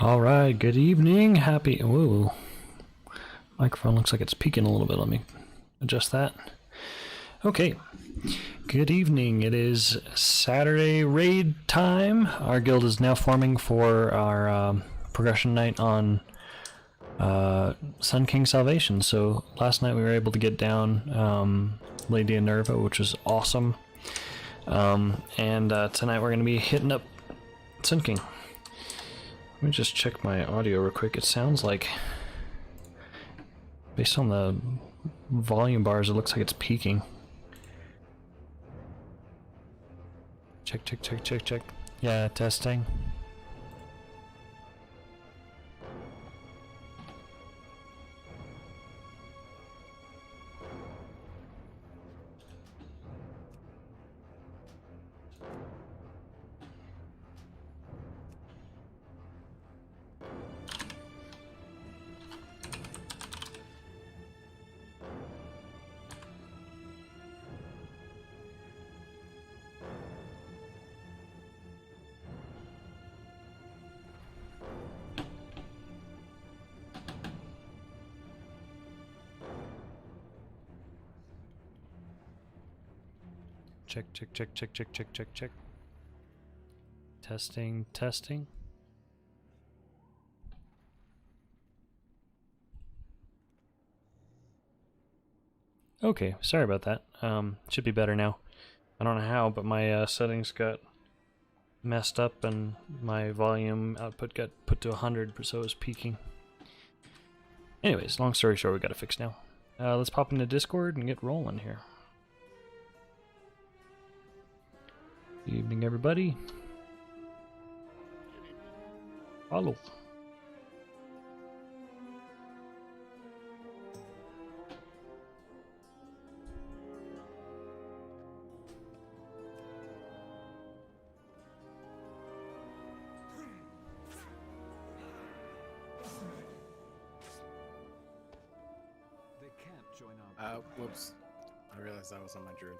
All right, good evening. Happy. Whoa, microphone looks like it's peaking a little bit. Let me adjust that. Okay, good evening. It is Saturday raid time. Our guild is now forming for our progression night on Sun King Salvation. So last night we were able to get down Lady Enerva, which was awesome. And tonight we're going to be hitting up Sun King. Let me just check my audio real quick. It sounds like, based on the volume bars, it looks like it's peaking. Check, check, check, check, check. Yeah, testing. Check, check, check, check, check, check, check, check. Testing, testing. Okay, sorry about that. Should be better now. I don't know how, but my settings got messed up and my volume output got put to 100, so it was peaking. Anyways, long story short, we got it fixed now. Let's pop into Discord and get rolling here. Good evening, everybody. Hello. Whoops. I realized I was on my druid.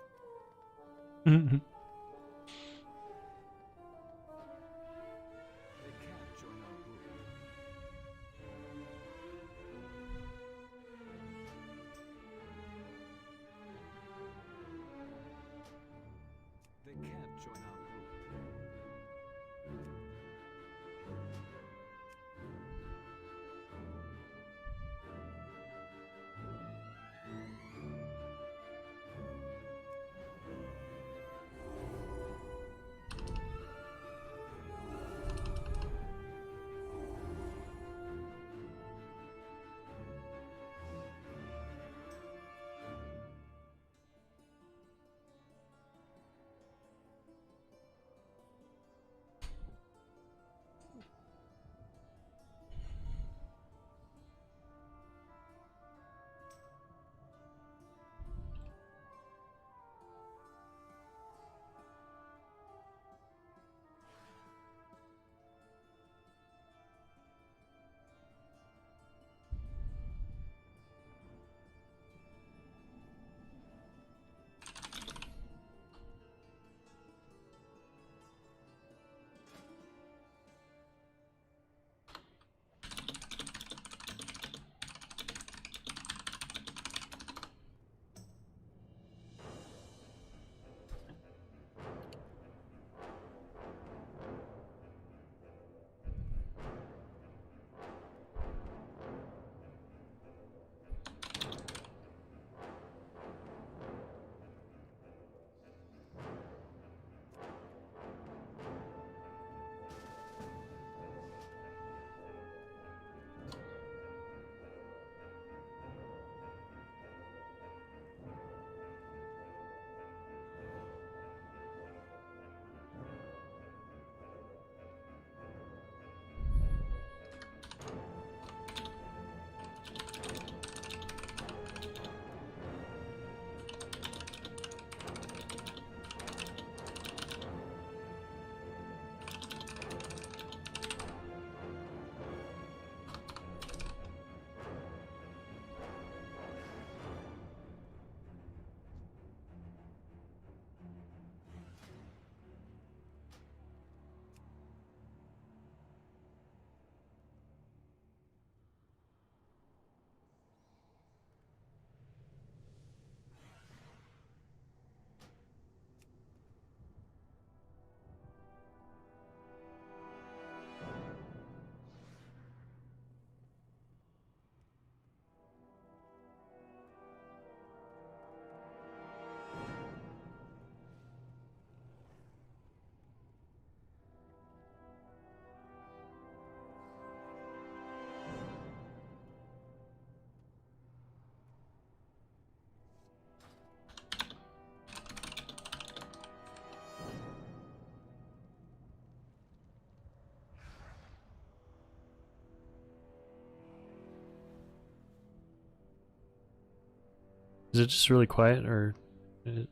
Is it just really quiet, or? It's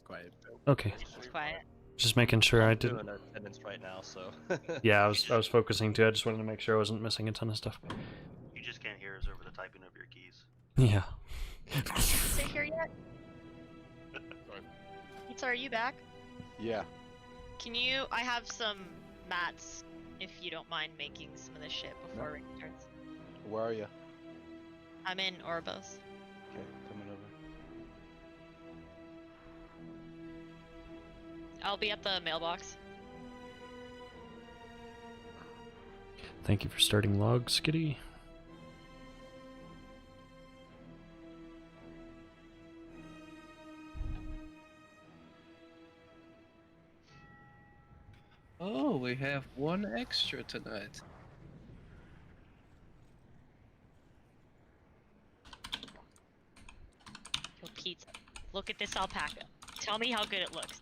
quiet. Okay, It's quiet. just making sure I I'm didn't. doing attendance right now, so. Yeah, I was focusing too. I just wanted to make sure I wasn't missing a ton of stuff. You just can't hear us over the typing of your keys. Yeah. Pizza here yet? Pizza, are you back? Yeah. Can you? I have some mats, if you don't mind making some of this shit before No. Rick returns. Where are you? I'm in Orbos. Okay, coming over. I'll be at the mailbox. Thank you for starting log, Skitty. Oh, we have one extra tonight. Yo, pizza. Look at this alpaca. Tell me how good it looks.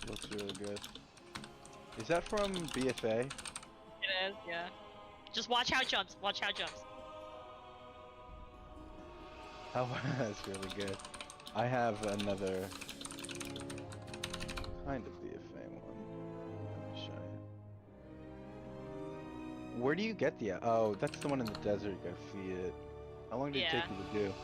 Looks really good. Is that from BFA? It is, yeah. Just watch how it jumps. Watch how it jumps. Oh, that's really good. I have another kind of BFA one. Let me show you. Where do you get the? Oh, that's the one in the desert. You gotta feed it. How long did it take Yeah. you to do?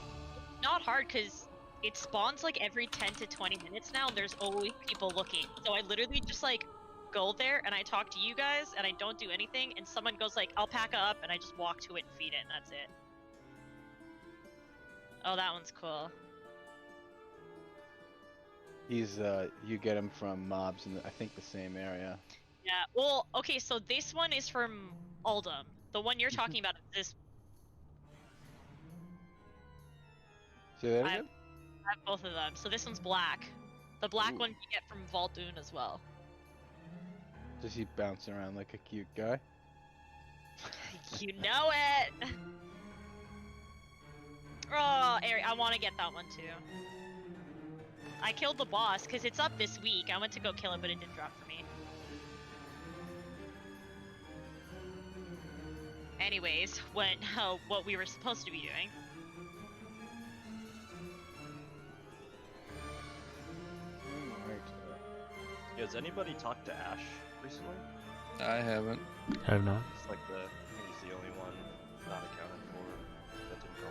Not hard, cause it spawns like every 10 to 20 minutes now, and there's always people looking. So I literally just like go there and I talk to you guys, and I don't do anything, and someone goes like, alpaca up, and I just walk to it and feed it, and that's it. Oh, that one's cool. He's you get him from mobs in I think the same area. Yeah, well, okay, so this one is from Uldum. The one you're talking about is this. Say that I again? have both of them. So this one's black. The black Ooh. one you get from Valdoon as well. Does he bounce around like a cute guy? You know it! Oh, Ari, I want to get that one too. I killed the boss because it's up this week. I went to go kill it, but it didn't drop for me. Anyways, what we were supposed to be doing. Yeah, has anybody talked to Ash recently? I haven't. I have not. It's like I think he's the only one not accounted for that didn't go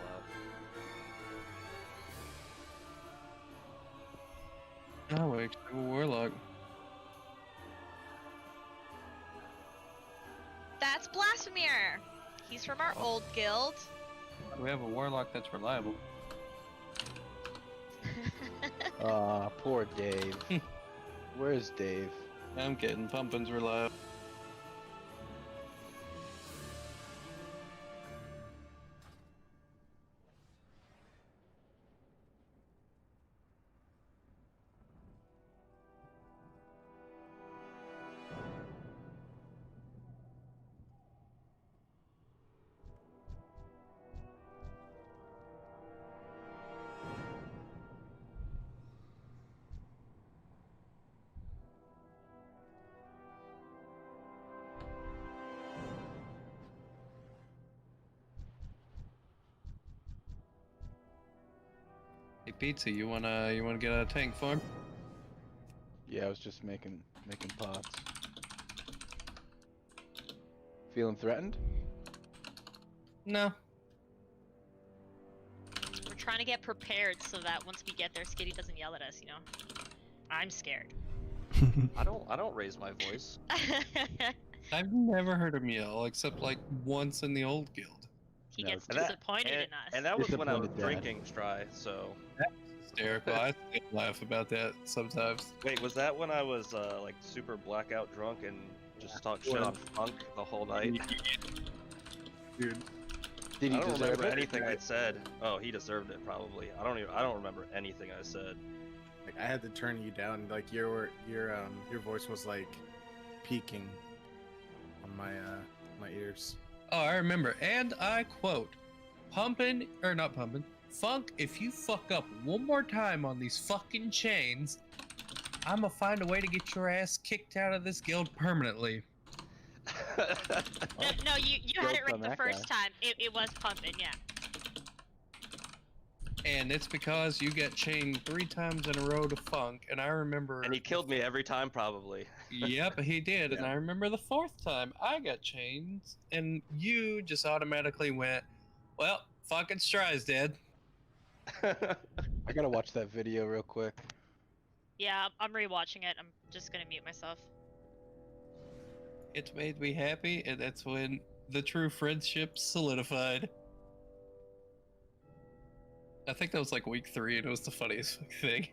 out. Oh, we actually have a warlock. That's Blasphemir! He's from our old guild. We have a warlock that's reliable. Ah, poor Dave. Where's Dave? I'm kidding. Pumpkin's reliable. Hey, Pizza, you wanna get a tank farm? Yeah, I was just making pots. Feeling threatened? No. We're trying to get prepared so that once we get there, Skitty doesn't yell at us, you know? I'm scared. I don't raise my voice. I've never heard him yell, except like once in the old guild. He No, gets And that- disappointed and, in us. and that was when I was Disappointed dad. drinking Stry, so. Hysterical. I still laugh about that sometimes. Wait, was that when I was like super blackout drunk and just talked shit on Funk the whole night? Dude. Did I he don't deserve remember it? anything I said. Oh, he deserved it probably. I don't remember anything I said. Like I had to turn you down. Like your voice was like peaking on my ears. Oh, I remember. And I quote, Pumpin', or not Pumpin', Funk, if you fuck up one more time on these fucking chains, I'ma find a way to get your ass kicked out of this guild permanently. No, you had it Jokes right on the that first time. It was pumping, yeah. And it's because you got chained 3 times in a row to Funk, and I remember. And he killed me every time, probably. Yep, he did. And Yeah. I remember the 4th time I got chained, and you just automatically went, well, fucking Stry's dead. I gotta watch that video real quick. Yeah, I'm rewatching it. I'm just gonna mute myself. It made me happy, and that's when the true friendship solidified. I think that was like week 3, and it was the funniest thing.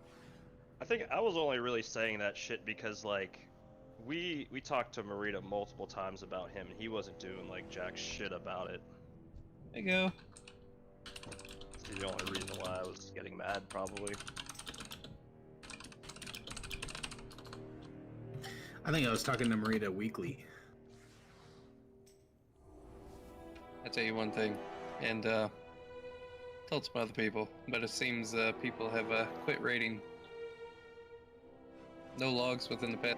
I think I was only really saying that shit because like we talked to Marita multiple times about him and he wasn't doing like jack shit about it. There you go. It's the only reason why I was getting mad, probably. I think I was talking to Marita weekly. I'll tell you one thing, and told some other people, but it seems people have quit raiding. No logs within the past.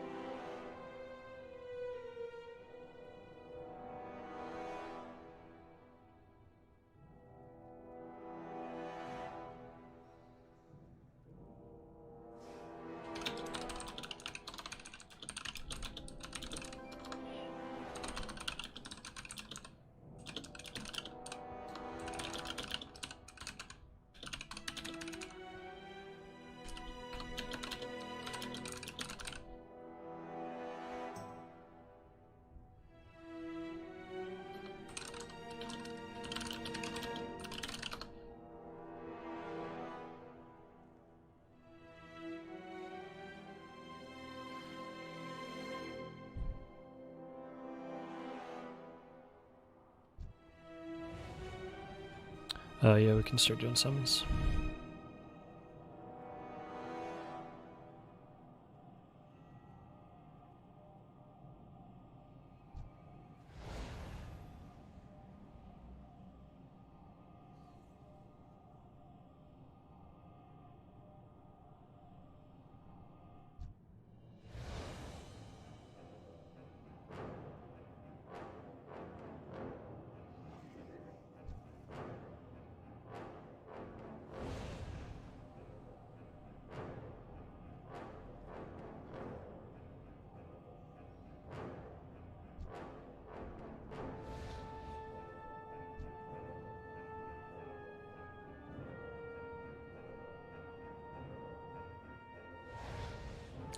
Yeah, we can start doing summons.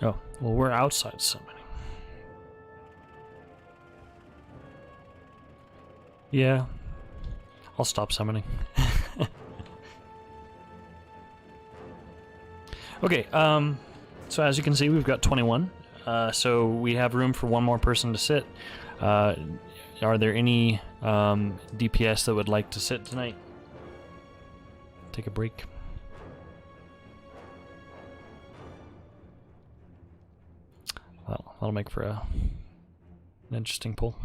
Oh, well, we're outside summoning. Yeah, I'll stop summoning. Okay, so as you can see, we've got 21. So we have room for one more person to sit. Are there any DPS that would like to sit tonight? Take a break. Well, that'll make for an interesting poll.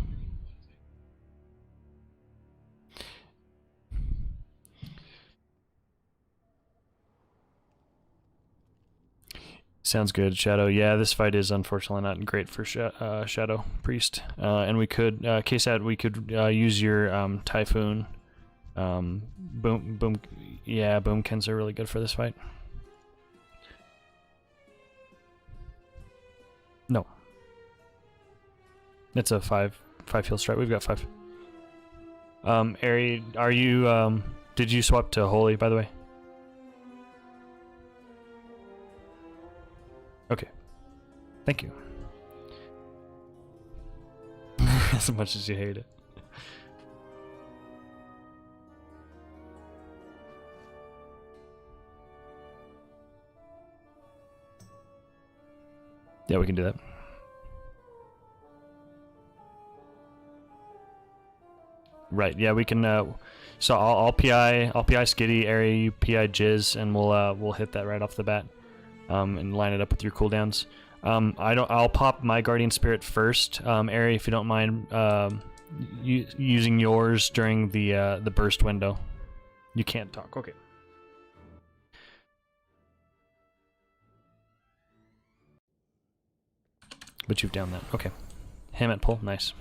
Sounds good, Shadow. Yeah, this fight is unfortunately not great for Shadow Priest. And we could, KSAT, we could use your Typhoon. Yeah, Boomkins are really good for this fight. No. It's a 5 heal strike. We've got 5. Ari, are you, did you swap to Holy, by the way? Okay. Thank you. As much as you hate it. Yeah, we can do that. Right. Yeah, we can. So I'll PI Skitty, Ari, you PI Jizz, and we'll hit that right off the bat. And line it up with your cooldowns. I'll pop my Guardian Spirit first. Ari, if you don't mind, using yours during the burst window. You can't talk. Okay. But you've down that. Okay. Hammett pull. Nice.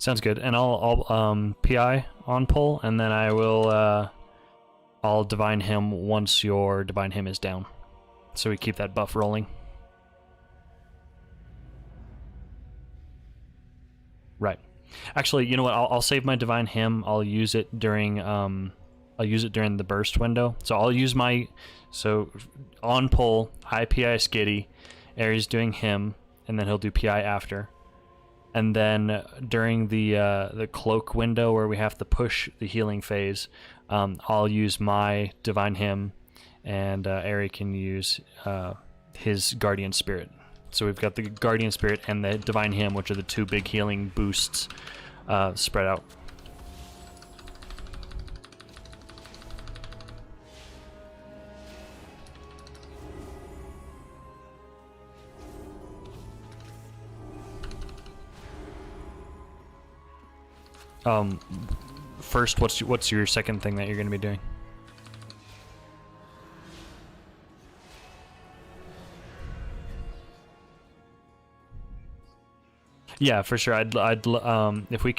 Sounds good. And I'll PI on pull, and then I will I'll divine him once your divine him is down, so we keep that buff rolling. Right. Actually, you know what? I'll save my divine him. I'll use it during the burst window. So I'll use on pull, I PI Skitty, Ares doing him, and then he'll do PI after. And then during the cloak window where we have to push the healing phase, I'll use my divine him, and Ari can use his guardian spirit. So we've got the guardian spirit and the divine him, which are the two big healing boosts spread out. First, what's your second thing that you're going to be doing? Yeah, for sure. I'd if we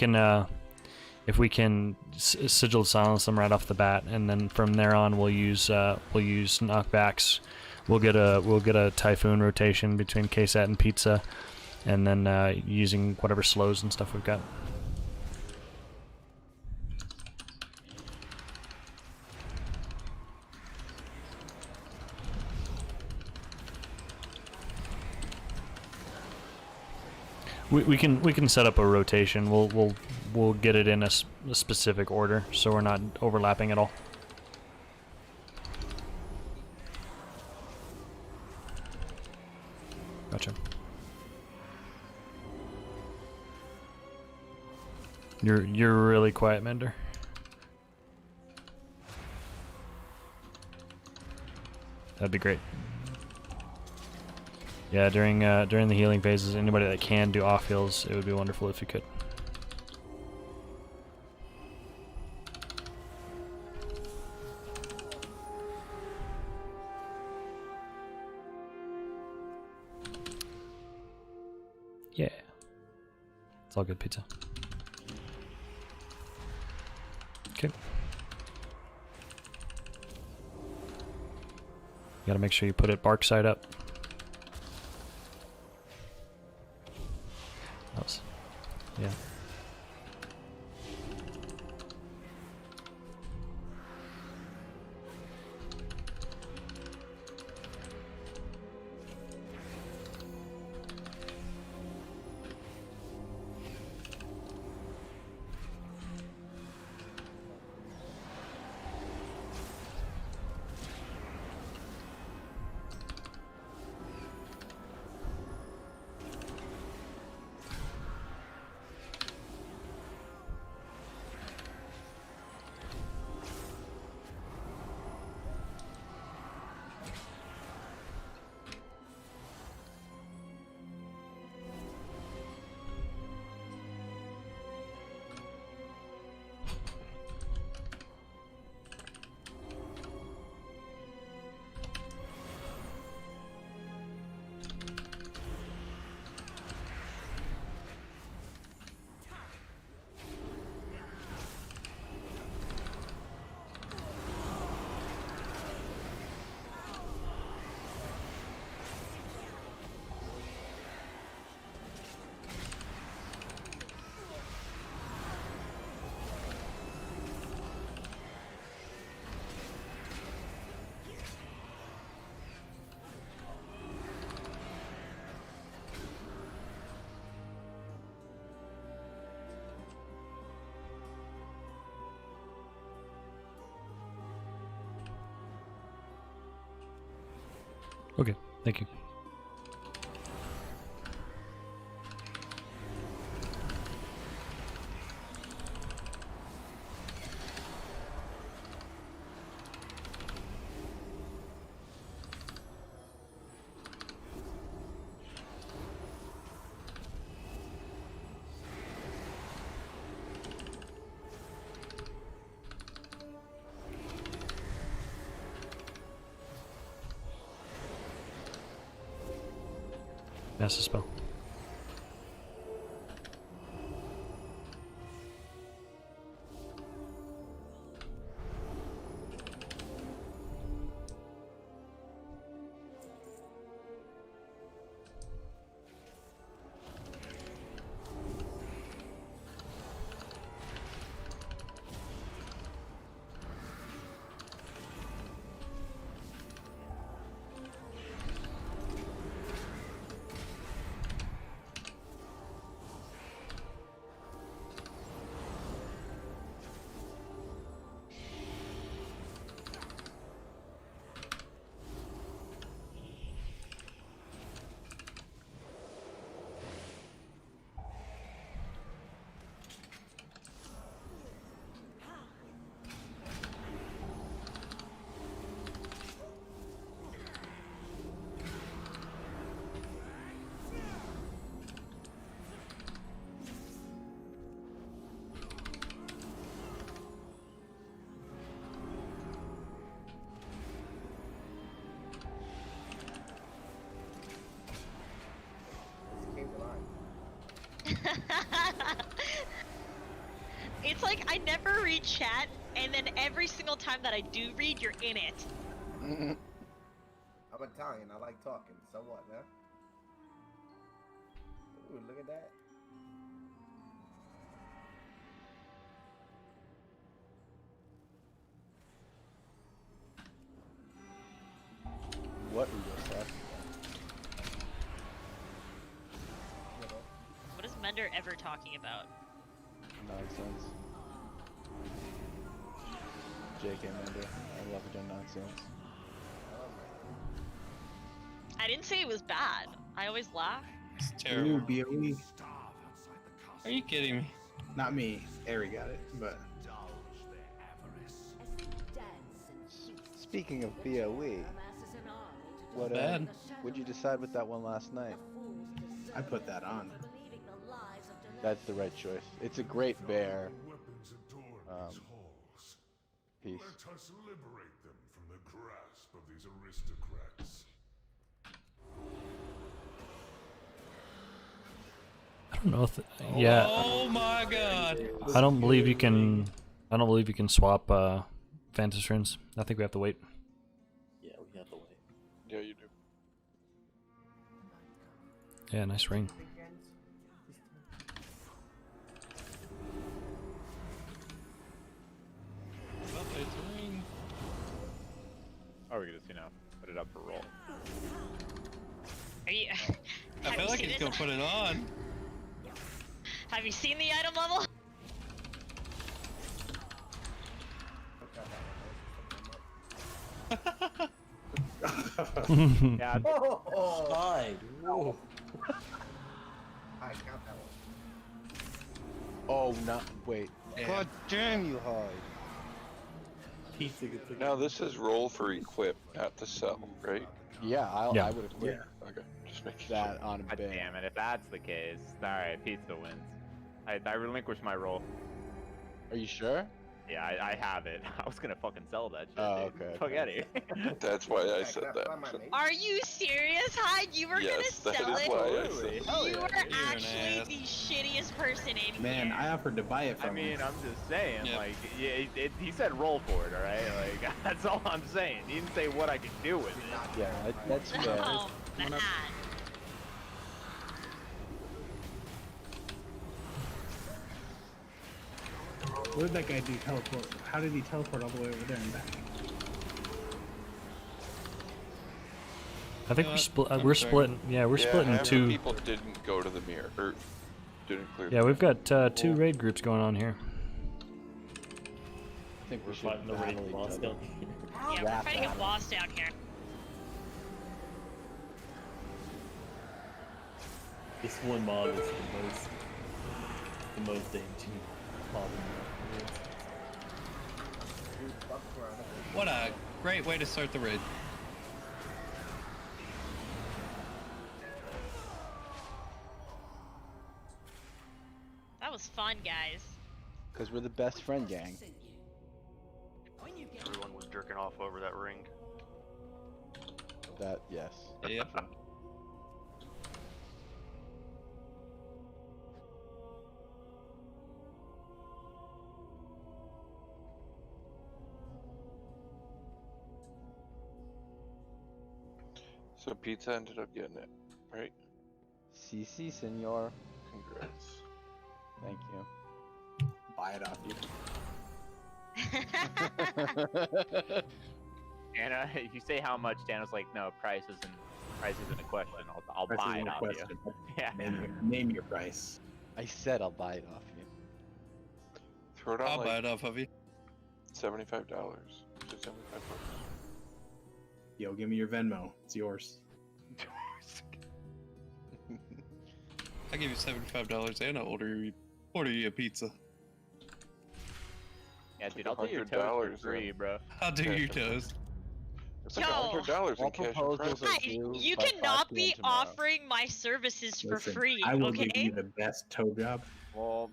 can sigil silence them right off the bat, and then from there on we'll use knockbacks. We'll get a typhoon rotation between KSAT and pizza, and then using whatever slows and stuff we've got. We can set up a rotation. We'll get it in a specific order, so we're not overlapping at all. Gotcha. You're really quiet, Mender. That'd be great. Yeah, during the healing phases, anybody that can do off heals, it would be wonderful if you could. Yeah. It's all good, pizza. Okay. You gotta make sure you put it bark side up. Yeah. Okay, thank you. Cast a spell. It's like I never read chat, and then every single time that I do read, you're in it. I'm Italian. I like talking. So what, man? Ooh, look at that. What we just said. What is Mender ever talking about? Nonsense. JK Mender. I love your nonsense. I didn't say it was bad. I always laugh. It's Ooh, terrible. BOE. Are you kidding me? Not me. Ari got it, but Speaking of BOE, what Bad. what'd you decide with that one last night? I put that on. That's the right choice. It's a great bear piece. Let us liberate them from the grasp of these aristocrats. I don't know if yeah. Oh my god. I don't believe you can. I don't believe you can swap Phantasm runes. I think we have to wait. Yeah, we have to wait. Yeah, you do. Yeah, nice ring. Oh, it's a ring. Or we could just, put it up for roll. Are you? I feel like he's gonna put it on. Have you seen the item level? Yeah. Slide. Whoa. Alright, count that one. Oh, not wait. Damn. God damn you, Hyde. Pizza gets a Now this is roll for equip, not to sell, right? Yeah, I would have put Okay, just make sure. that on a God bear. damn it, if that's the case. Alright, pizza wins. I relinquish my roll. Are you sure? Yeah, I have it. I was gonna fucking sell that shit. Oh, dude. okay, Fuck okay. out of here. That's why I Hey, said can that. find my mate? Are you serious, Hyde? You were Yes, gonna that sell is it? why I Absolutely. said Hell You yeah. were You're an actually ass. the shittiest person in Man, here. I offered to buy it I from mean, him. I'm just saying, Yeah. like, he said roll for it, alright? Like, that's all I'm saying. He didn't say what I could do with it. Yeah, that's fair. Oh, man. What did that guy do? Teleport? How did he teleport all the way over there and back? I think You know we're what? split. I'm We're sorry. splitting. Yeah, we're splitting half two. the people didn't go to the mirror, or didn't clear. Yeah, we've got two raid groups going on here. I think we We're should fighting the raid battle each boss other. down here. Yeah, we're Rap fighting a battle. boss down here. This one mob is the most damaging mob in the world. What a great way to start the raid. That was fun, guys. Because we're the best friend gang. Everyone was jerking off over that ring. That, yes. Yep. So pizza ended up getting it, right? CC, senor. Congrats. Thank you. Buy it off you. Anna, if you say how much, Dana's like, no, price isn't a question. I'll Price buy isn't it a off question. you. Yeah. Name your price. I said I'll buy it off you. Throw it on I'll buy like it off of you. $75. Just $75. Yo, give me your Venmo. It's yours. I'll give you $75 and I'll order you a pizza. Yeah, dude, like I'll do your $100 toast for free, then. bro. I'll do Yeah, your that's toast. It's like Yo. $100 All in cash and proposals price. are Hi, due you by 5 cannot be p.m. tomorrow. offering my services for Listen, free, I will okay? give you the best toe job. Well,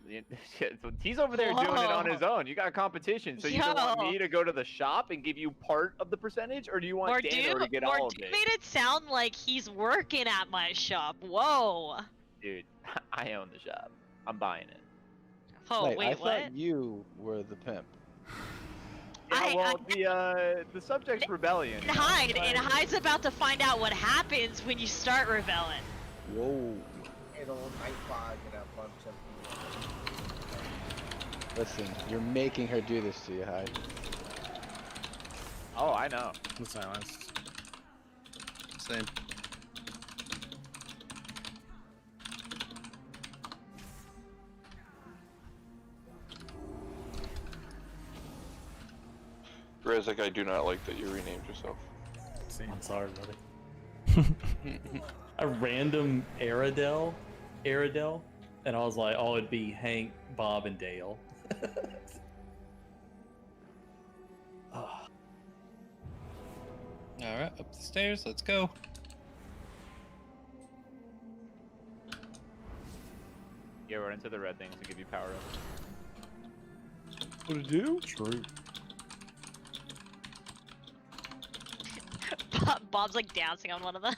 shit, so he's over there doing it on his own. You got competition, so you either want Yo. me to go to the shop and give you part of the percentage, or do you want Dano to get all of it? made it sound like he's working at my shop. Whoa. Dude, I own the shop. I'm buying it. Oh, Like, wait, I what? thought you were the pimp. Yeah, well, the subject's rebellion. And Hyde's about to find out what happens when you start rebelling. Whoa. It'll night fog and a bunch of people. Listen, you're making her do this to you, Hyde. Oh, I know. The silence. Same. Rezek, I do not like that you renamed yourself. I'm sorry, buddy. A random Aradel, and I was like, oh, it'd be Hank, Bob, and Dale. All right, up the stairs. Let's go. Yeah, run into the red things to give you power up. What to do? True. Bob's like dancing on one of them.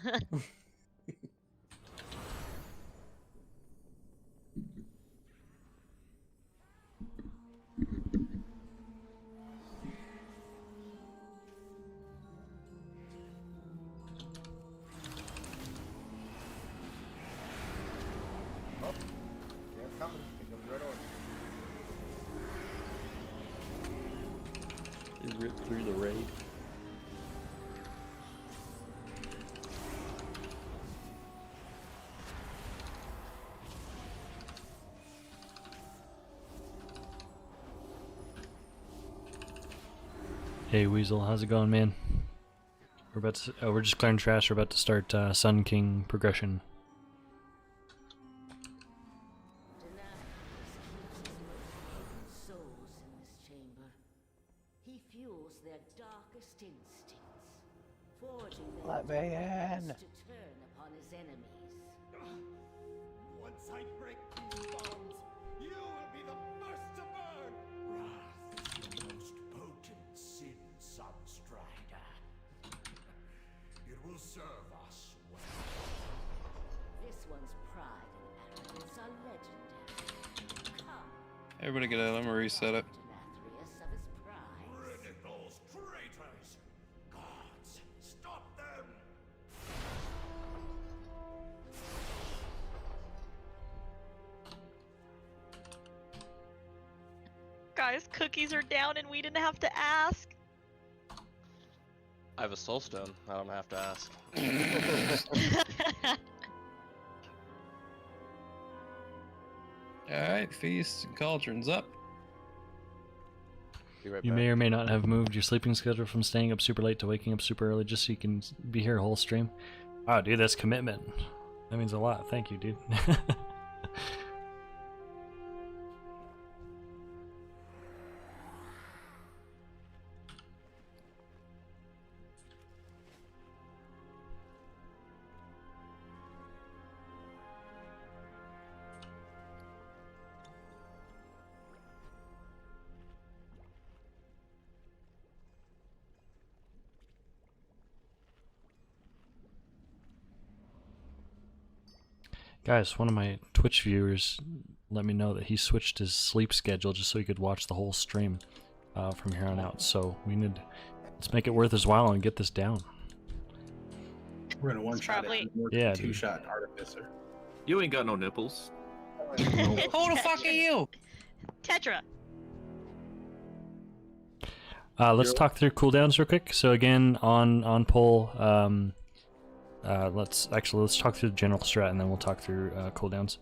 Oh, they're coming. It goes right on. It ripped through the raid. Hey Weasel, how's it going, man? We're about to. We're just clearing trash. We're about to start Sun King progression. Souls in this chamber. He fuels their darkest instincts, forging them Let me in. to turn upon his enemies. Once I break these bonds, you will be the first to burn! Wrath is the most potent sin, Sunstrider. It will serve us well. This one's pride and arrogance are legendary. Come, Everybody get out. I'm gonna reset it. Nathrius of his pride. Rid of those traitors! Gods, stop them! Guys, cookies are down and we didn't have to ask. I have a soul stone. I don't have to ask. All right, feast and cauldrons up. Be right You back. may or may not have moved your sleeping schedule from staying up super late to waking up super early just so you can be here whole stream. Wow, dude, that's commitment. That means a lot. Thank you, dude. Guys, one of my Twitch viewers let me know that he switched his sleep schedule just so he could watch the whole stream from here on out. So let's make it worth his while and get this down. We're gonna one shot probably- it. We're Yeah, two dude. shot artificer. You ain't got no nipples. Who the fuck are you? Tetra. Let's talk through cooldowns real quick. So again, on poll, let's talk through the general strat and then we'll talk through cooldowns.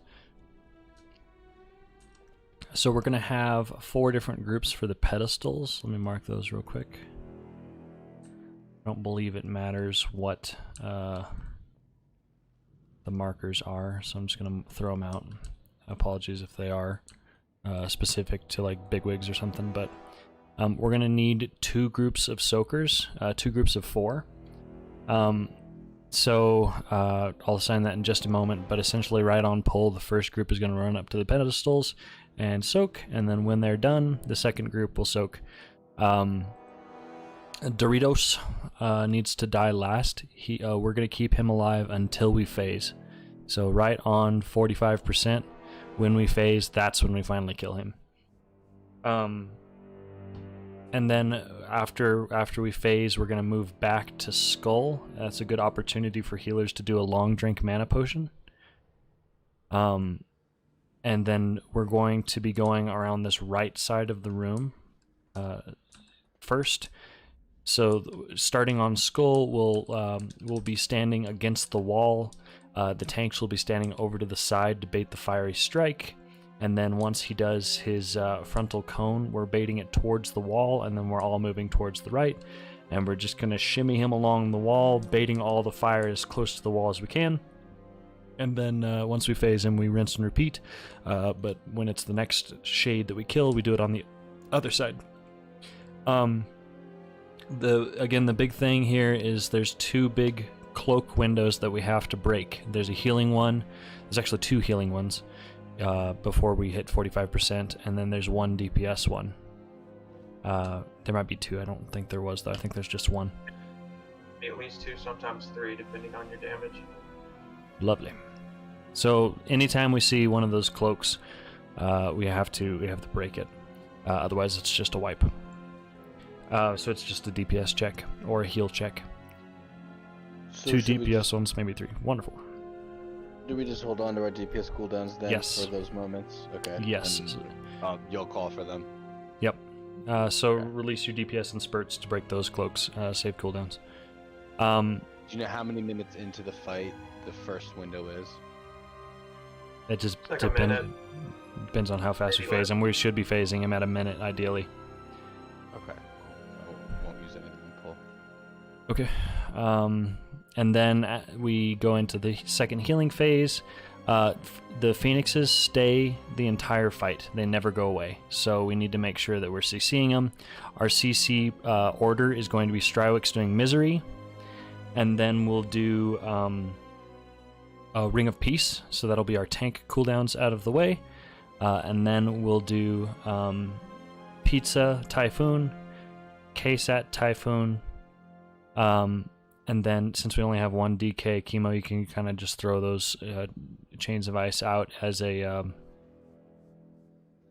So we're gonna have 4 different groups for the pedestals. Let me mark those real quick. I don't believe it matters what the markers are, so I'm just gonna throw them out. Apologies if they are specific to like bigwigs or something, but we're gonna need 2 groups of soakers, 2 groups of 4. So I'll assign that in just a moment, but essentially right on pull, the first group is going to run up to the pedestals and soak, and then when they're done, the second group will soak. Doritos needs to die last. We're going to keep him alive until we phase. So right on 45%, When we phase, that's when we finally kill him. And then after we phase, we're going to move back to Skull. That's a good opportunity for healers to do a long drink mana potion. And then we're going to be going around this right side of the room first. So starting on Skull, we'll be standing against the wall. The tanks will be standing over to the side to bait the fiery strike. And then once he does his frontal cone, we're baiting it towards the wall, and then we're all moving towards the right. And we're just going to shimmy him along the wall, baiting all the fire as close to the wall as we can. And then once we phase him, we rinse and repeat. But when it's the next shade that we kill, we do it on the other side. The big thing here is there's 2 big cloak windows that we have to break. There's a healing one. There's actually 2 healing ones before we hit 45%, and then there's 1 DPS one. There might be 2. I don't think there was, though. I think there's just 1. At least 2, sometimes 3, depending on your damage. Lovely. So anytime we see one of those cloaks, we have to break it. Otherwise, it's just a wipe. So it's just a DPS check or a heal check. So 2 DPS ones, maybe 3. Wonderful. Do we just hold on to our DPS cooldowns then Yes. for those moments? Okay. Yes. And, you'll call for them. Yep. So release your DPS in spurts to break those cloaks. Save cooldowns. Do you know how many minutes into the fight the first window is? It just Like a minute. depends on how fast we phase him. We should be phasing him at a minute, ideally. Okay. I won't use anything in pull. Okay. And then we go into the second healing phase. The phoenixes stay the entire fight. They never go away. So we need to make sure that we're CCing them. Our CC order is going to be Strywix doing Misery. And then we'll do a Ring of Peace. So that'll be our tank cooldowns out of the way. And then we'll do Pizza Typhoon, KSAT Typhoon. And then, since we only have 1 DK chemo, you can kind of just throw those chains of ice out as a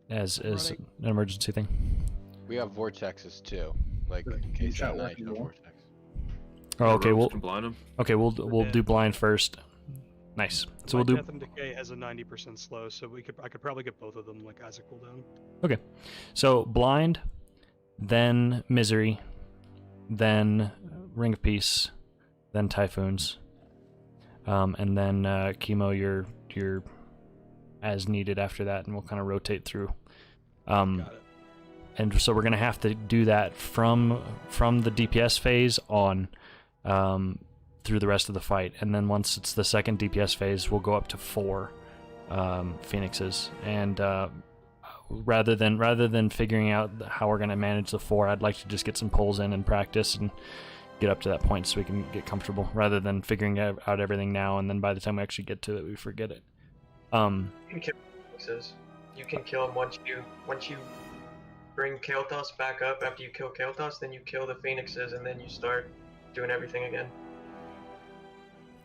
as an emergency thing. We have vortexes too, like in case that night no vortex. Oh, okay. We'll blind him. Okay, we'll do blind first. Nice. So we'll do. Death and Decay has a 90% slow, so I could probably get both of them like as a cooldown. Okay, so blind, then Misery, then Ring of Peace, then Typhoons, and then chemo you're as needed after that, and we'll kind of rotate through. Got it. And so we're gonna have to do that from the DPS phase on through the rest of the fight, and then once it's the second DPS phase, we'll go up to 4 phoenixes. And rather than figuring out how we're gonna manage the 4, I'd like to just get some pulls in and practice and get up to that point so we can get comfortable, rather than figuring out everything now and then by the time we actually get to it, we forget it. You can kill phoenixes. You can kill them once you bring Kael'thas back up. After you kill Kael'thas, then you kill the phoenixes, and then you start doing everything again.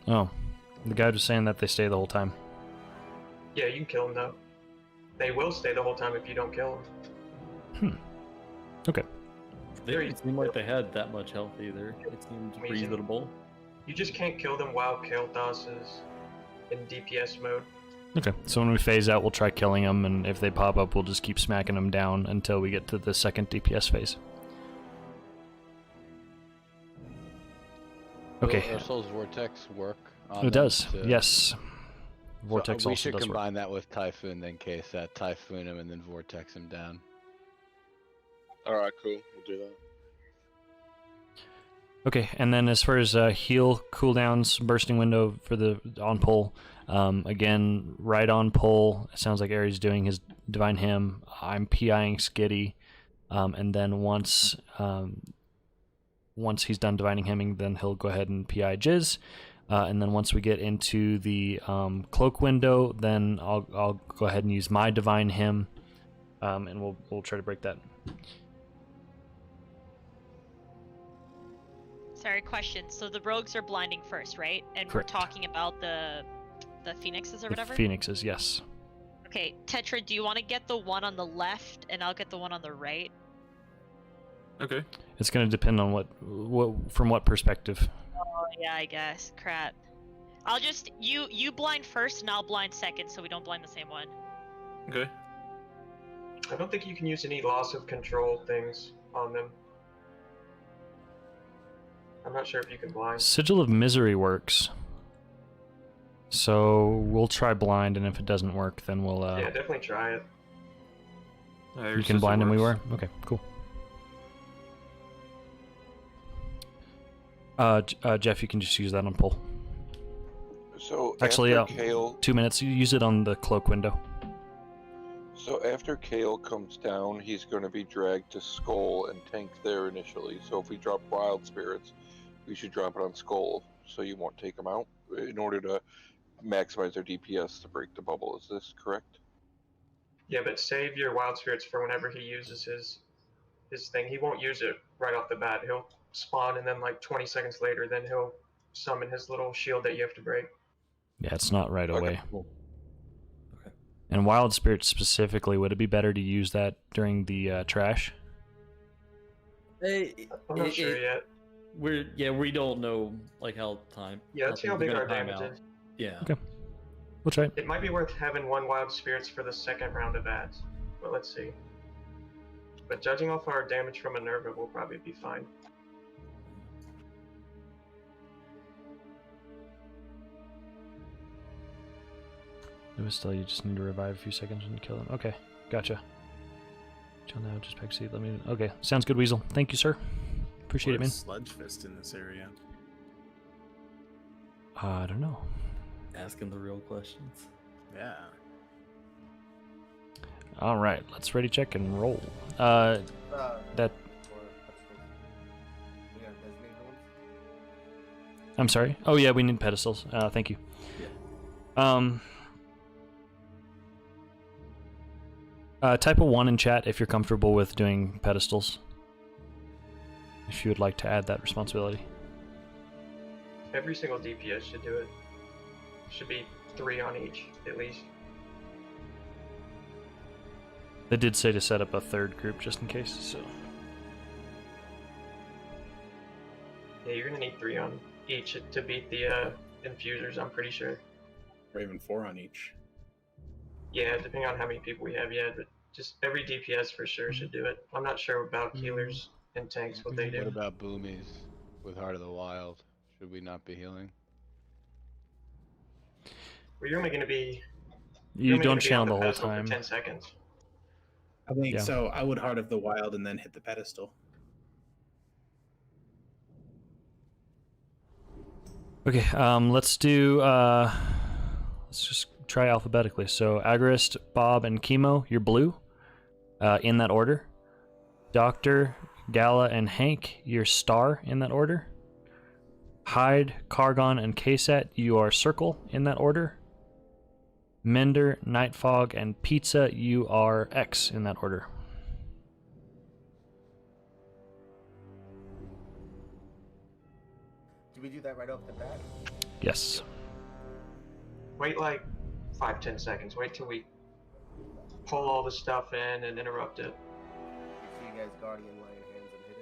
Oh, the guy was saying that they stay the whole time. Yeah, you can kill them though. They will stay the whole time if you don't kill them. Okay. They didn't seem like they had that much health either. It seemed reasonable. You just can't kill them while Kael'thas is in DPS mode. Okay, so when we phase out, we'll try killing them, and if they pop up, we'll just keep smacking them down until we get to the second DPS phase. Okay. Will Ursul's Vortex work? It does, yes. Vortex also we should does work. combine that with Typhoon, then in case that Typhoon him and then Vortex him down. Alright, cool. We'll do that. Okay, and then as far as heal cooldowns, bursting window for the on pull, again, right on pull, it sounds like Ares doing his Divine Hymn. I'm PIing Skitty, and then once he's done Divining Hymning, then he'll go ahead and PI Jizz. And then once we get into the cloak window, then I'll go ahead and use my Divine Hymn, and we'll try to break that. Sorry, question. So the rogues are blinding first, right? And Correct. we're talking about the phoenixes or whatever? The phoenixes, yes. Okay, Tetra, do you want to get the one on the left, and I'll get the one on the right? Okay. It's going to depend on what from what perspective. Oh yeah, I guess. Crap. I'll just you blind first, and I'll blind second, so we don't blind the same one. Okay. I don't think you can use any loss of control things on them. I'm not sure if you can blind. Sigil of Misery works. So we'll try blind, and if it doesn't work, then we'll. Yeah, definitely try it. You can blind him. We were okay. Cool. Jeff, you can just use that on pull. So Actually, after Kale, 2 minutes. You use it on the cloak window. so after Kale comes down, he's going to be dragged to Skull and tank there initially. So if we drop Wild Spirits, we should drop it on Skull, so you won't take him out in order to maximize their DPS to break the bubble. Is this correct? Yeah, but save your wild spirits for whenever he uses his thing. He won't use it right off the bat. He'll spawn, and then like 20 seconds later, then he'll summon his little shield that you have to break. Yeah, it's not right away. Cool. Okay. And Wild Spirit specifically, would it be better to use that during the trash? I'm not sure yet. We don't know like how time. Yeah, let's see how things big are our gonna time damage out. is. Yeah. Okay. We'll try it. It might be worth having one wild spirits for the second round of ads, but let's see. But judging off our damage from Minerva, we'll probably be fine. It was still, you just need to revive a few seconds and kill them. Okay, gotcha. Till now, just back seat. Let me. Okay, sounds good, Weasel. Thank you, sir. Appreciate it, man. Sludge Fist in this area. I don't know. Asking the real questions. Yeah. All right, let's ready check and roll. That. We have designated ones? I'm sorry. Oh yeah, we need pedestals. Thank you. Type a 1 in chat if you're comfortable with doing pedestals. If you would like to add that responsibility. Every single DPS should do it. Should be 3 on each, at least. They did say to set up a third group just in case, so. Yeah, you're gonna need 3 on each to beat the infusers, I'm pretty sure. Or even 4 on each. Yeah, depending on how many people we have, yeah, but just every DPS for sure should do it. I'm not sure about healers and tanks, what they do. What about boomies with Heart of the Wild? Should we not be healing? Well, you're only gonna be... You don't channel the whole pedestal time. For 10 seconds. I think Yeah. so. I would Heart of the Wild and then hit the pedestal. Okay, let's do, let's just try alphabetically. So, Agorist, Bob, and Chemo, you're blue, in that order. Doctor, Gala, and Hank, you're star, in that order. Hyde, Cargon, and Ksat, you are circle, in that order. Mender, Nightfog, and Pizza, you are X, in that order. Do we do that right off the bat? Yes. Wait like 5-10 seconds. Wait till we pull all the stuff in and interrupt it. See you guys Guardian Lion hands and hit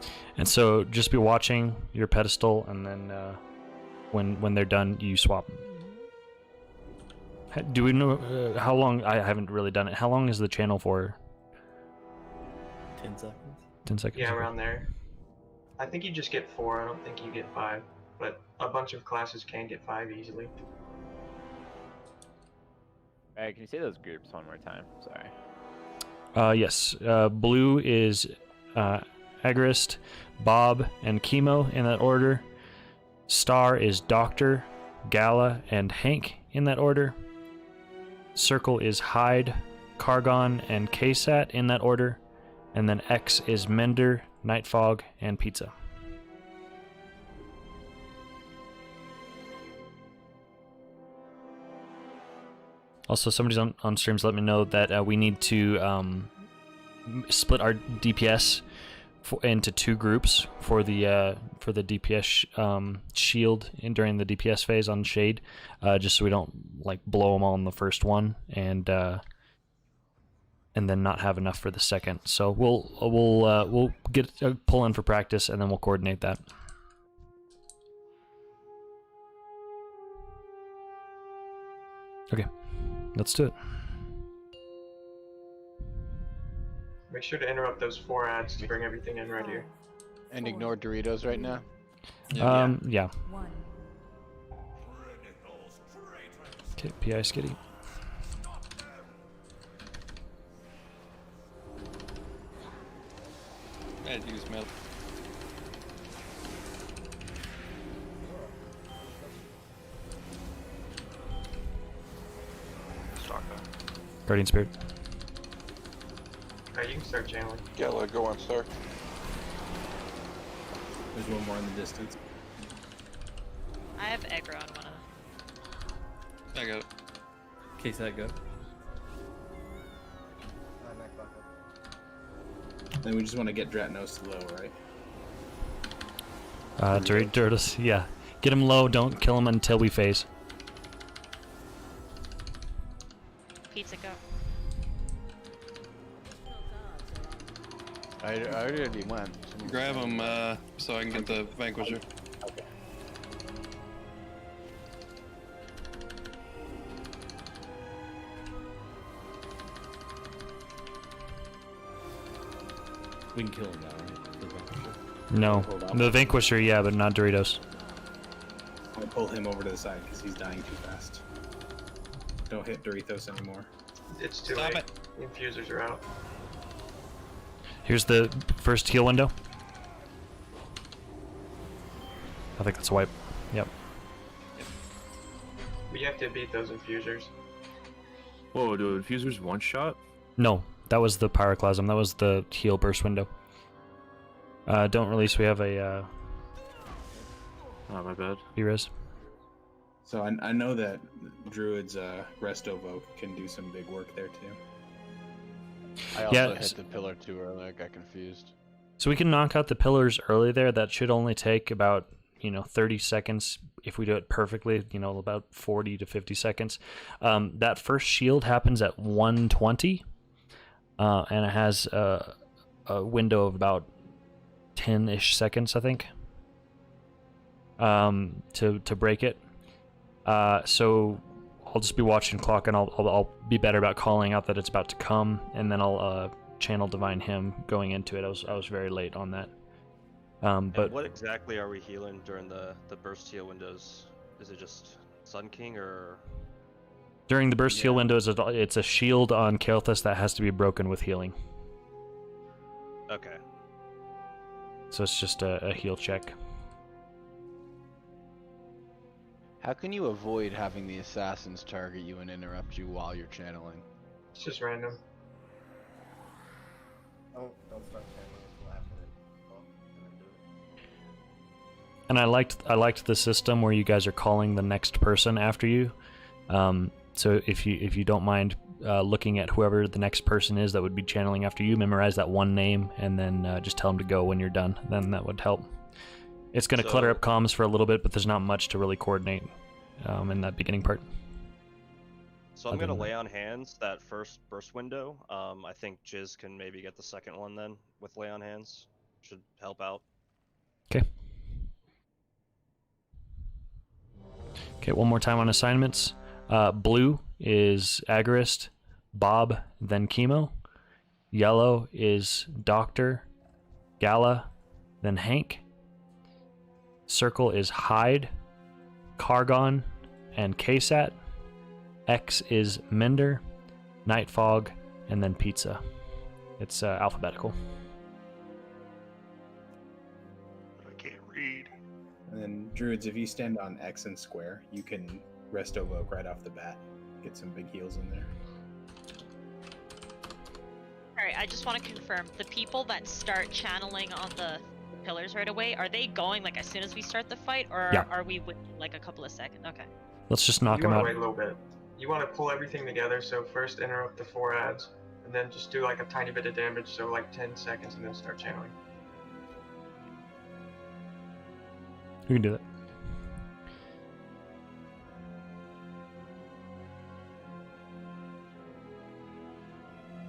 it. And so just be watching your pedestal, and then when they're done, you swap. Do we know how long? I haven't really done it. How long is the channel for? 10 seconds. 10 seconds. Yeah, around there. I think you just get 4. I don't think you get 5. But a bunch of classes can get 5 easily. Hey, can you say those groups one more time? Sorry. Yes. Blue is Agorist, Bob, and Chemo in that order. Star is Doctor, Gala, and Hank in that order. Circle is Hyde, Cargon, and Ksat in that order. And then X is Mender, Nightfog, and Pizza. Also, somebody's on streams let me know that we need to split our DPS into 2 groups for the DPS shield during the DPS phase on Shade, just so we don't like blow them all in the first one and then not have enough for the second. So we'll get pull in for practice and then we'll coordinate that. Okay, let's do it. Make sure to interrupt those 4 ads to bring everything in right here. And ignore Doritos right now. Yeah. Okay, PI Skitty. I'd use milk. Guardian Spirit. Alright, you can start channeling. Gala, go on, sir. There's one more in the distance. I have aggro on one of them. I got it. Case that go. Then we just want to get Dratnos low, right? Doritos, yeah. Get him low, don't kill him until we phase. Pizza, go. I already went. Grab him so I can get the Vanquisher. Okay. We can kill him now, right? The Vanquisher. No. Hold on. The Vanquisher, yeah, but not Doritos. I'll pull him over to the side because he's dying too fast. Don't hit Doritos anymore. It's too late. The infusers are out. Here's the first heal window. I think that's a wipe. Yep. We have to beat those infusers. Whoa, do infusers one shot? No, that was the Pyroclasm. That was the heal burst window. Don't release. We have a Oh, my bad. B-res. So I know that Druid's Restovoke can do some big work there too. I also hit the pillar too early. I got confused. So we can knock out the pillars early there. That should only take about 30 seconds if we do it perfectly. About 40 to 50 seconds. That first shield happens at 120, and it has a window of about 10-ish seconds, I think, to break it. So I'll just be watching clock, and I'll be better about calling out that it's about to come, and then I'll channel divine him going into it. I was very late on that. But what exactly are we healing during the burst heal windows? Is it just Sun King or? During the burst heal windows, it's a shield on Kael'thas that has to be broken with healing. Okay. So it's just a heal check. How can you avoid having the assassins target you and interrupt you while you're channeling? It's just random. Don't start channeling until after it. And then do it. And I liked the system where you guys are calling the next person after you. So if you don't mind looking at whoever the next person is that would be channeling after you, memorize that one name, and then just tell them to go when you're done. Then that would help. It's going to clutter up comms for a little bit, but there's not much to really coordinate in that beginning part. So I'm going to lay on hands that first burst window. I think Jizz can maybe get the second one then with lay on hands. Should help out. Okay. Okay, one more time on assignments. Blue is Agorist, Bob, then Chemo. Yellow is Doctor, Gala, then Hank. Circle is Hyde, Cargon, and KSAT. X is Mender, Nightfog, and then Pizza. It's alphabetical. I can't read. And then Druids, if you stand on X and square, you can Restovoke right off the bat. Get some big heals in there. Alright, I just want to confirm. The people that start channeling on the pillars right away, are they going like as soon as we start the fight, or are we waiting like a couple of seconds? Okay. Let's just knock You them want out. to wait a little bit. You want to pull everything together, so first interrupt the 4 ads, and then just do like a tiny bit of damage, so like 10 seconds, and then start channeling. We can do that.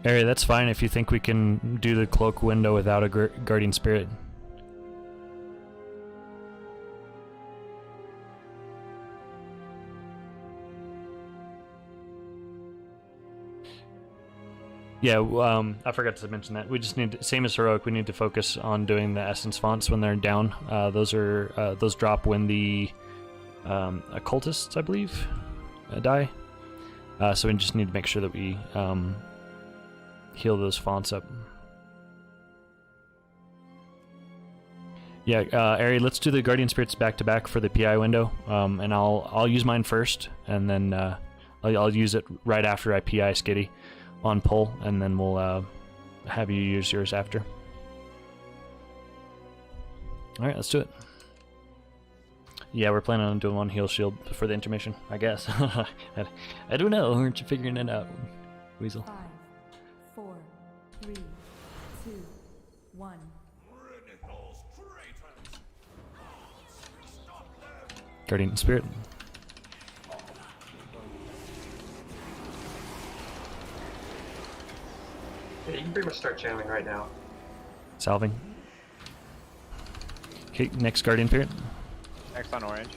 Ari, that's fine if you think we can do the cloak window without a guardian spirit. Yeah, I forgot to mention that. We just need, same as heroic, we need to focus on doing the essence fonts when they're down. Those drop when the occultists, I believe, die. So we just need to make sure that we heal those fonts up. Yeah, Ari, let's do the guardian spirits back to back for the PI window, and I'll use mine first, and then I'll use it right after I PI Skitty on pull, and then we'll have you use yours after. Alright, let's do it. Yeah, we're planning on doing one heal shield for the intermission, I guess. I don't know, aren't you figuring it out, Weasel? 5, 4, 3, 2, 1. Guardian spirit. Yeah, you can pretty much start channeling right now. Salving. Okay, next guardian spirit. X on orange.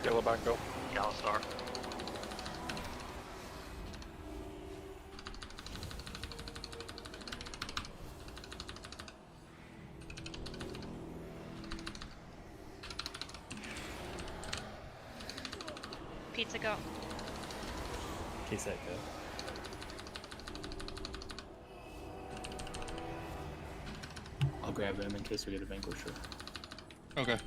Yellow back go. Yellow star. Pizza go. Case that go. I'll grab them in case we get a vanquisher. Okay.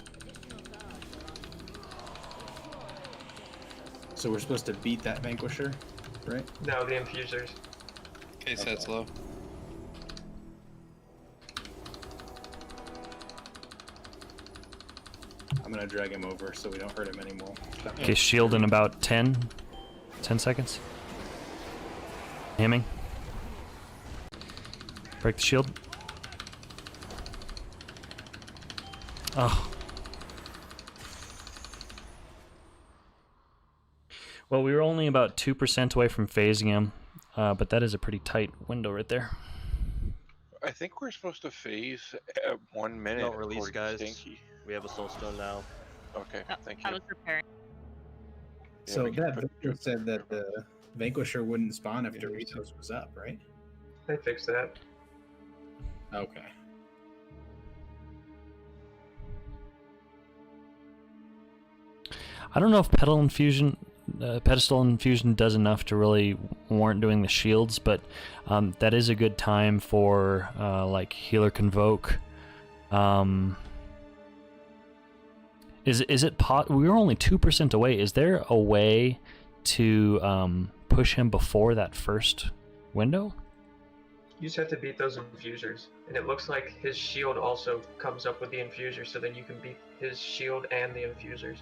So we're supposed to beat that vanquisher, right? No, the infusers. Case that's low. I'm gonna drag him over so we don't hurt him anymore. Okay, shield in about 10 seconds. Hamming. Break the shield. Oh. Well, we were only about 2% away from phasing him, but that is a pretty tight window right there. I think we're supposed to phase at 1 minute. Don't release, according to guys. Stinky. We have a soulstone now. Okay, thank you. I was preparing. So we can that put- Victor said that the vanquisher wouldn't spawn after Ritos was up, right? They fixed that. Okay. I don't know if pedestal infusion does enough to really warrant doing the shields, but that is a good time for like healer convoke. Is it we were only 2% away. Is there a way to push him before that first window? You just have to beat those infusers. And it looks like his shield also comes up with the infuser, so then you can beat his shield and the infusers.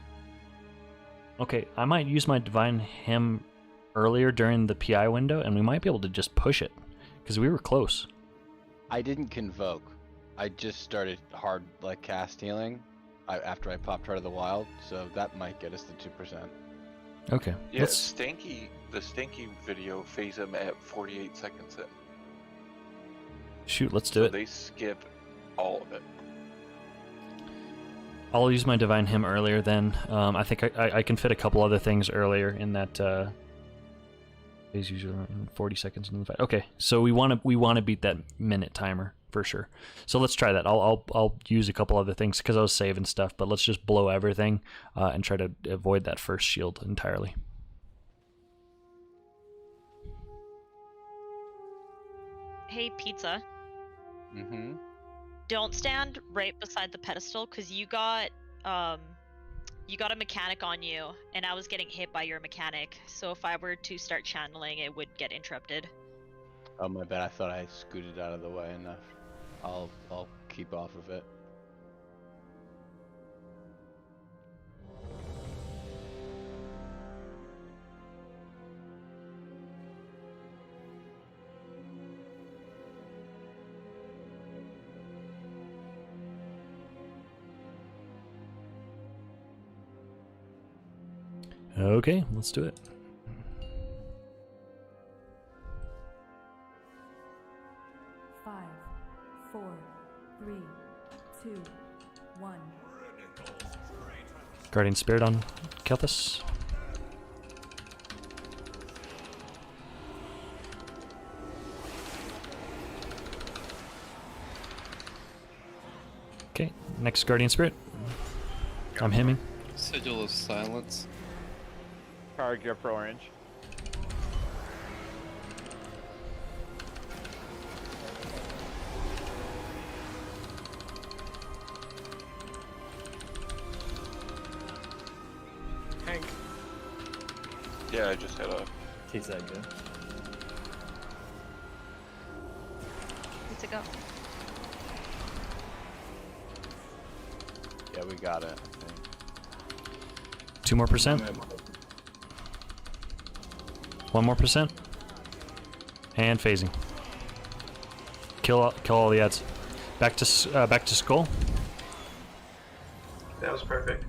Okay, I might use my divine hymn earlier during the PI window, and we might be able to just push it, because we were close. I didn't convoke. I just started hard cast healing after I popped Heart of the Wild, so that might get us to 2%. Okay. Yeah, the Stinky video phase him at 48 seconds in. Shoot, let's do it. They skip all of it. I'll use my divine hymn earlier then. I think I can fit a couple other things earlier in that phase usually around 40 seconds in the fight. Okay, so we want to beat that minute timer for sure. So let's try that. I'll use a couple other things because I was saving stuff, but let's just blow everything and try to avoid that first shield entirely. Hey, Pizza. Mm-hmm. Don't stand right beside the pedestal, because you got a mechanic on you, and I was getting hit by your mechanic. So if I were to start channeling, it would get interrupted. Oh my bad, I thought I scooted out of the way enough. I'll keep off of it. Okay, let's do it. Five, 4, 3, 2, 1. Guardian Spirit on Kelthus. Okay, next Guardian Spirit. I'm hemming. Sigil of Silence. Karg, you're for orange. Hank. Yeah, I just had a. Case that good. Need to go. Yeah, we got it. I think. 2 more percent. 1 more percent. And phasing. Kill all the ads. Back to skull. That was perfect.